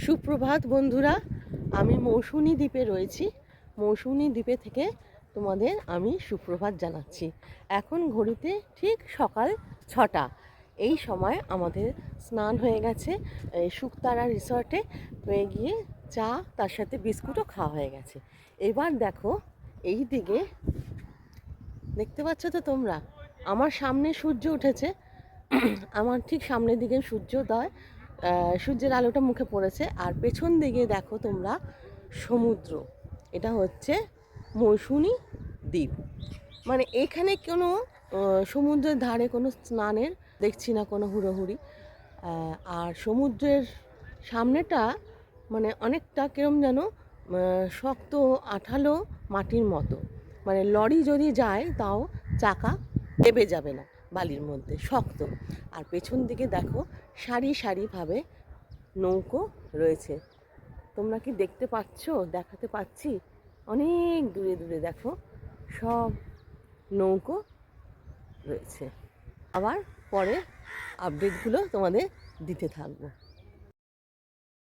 সুপ্রভাত বন্ধুরা, আমি মৌসুনী দ্বীপে রয়েছি। মৌসুনী দ্বীপে থেকে তোমাদের আমি সুপ্রভাত জানাচ্ছি। এখন ঘড়িতে ঠিক সকাল 6টা। এই সময় আমাদের স্নান হয়ে গেছে শুকতারা রিসর্টে, হয়ে গিয়ে চা তার সাথে বিস্কুটও খাওয়া হয়ে গেছে। এবার দেখো, এই দিকে দেখতে পাচ্ছ তো তোমরা, আমার সামনে সূর্য উঠেছে। আমার ঠিক সামনের দিকে সূর্যোদয়, সূর্যের আলোটা মুখে পড়েছে। আর পেছন দিকে দেখো তোমরা সমুদ্র। এটা হচ্ছে মৌসুনী দ্বীপ। মানে এখানে কোনো সমুদ্রের ধারে কোনো স্নানের দেখছি না কোনো হুড়োহুড়ি। আর সমুদ্রের সামনেটা মানে অনেকটা কিরম যেন শক্ত আঠালো মাটির মতো। মানে লরি যদি যায় তাও চাকা দেবে যাবে না, বালির মধ্যে শক্ত। আর পেছন দিকে দেখো সারি সারিভাবে নৌকো রয়েছে। তোমরা কি দেখতে পাচ্ছ? দেখাতে পাচ্ছি, অনেক দূরে দূরে দেখো সব নৌকো রয়েছে। আবার পরে আপডেটগুলো তোমাদের দিতে থাকবো।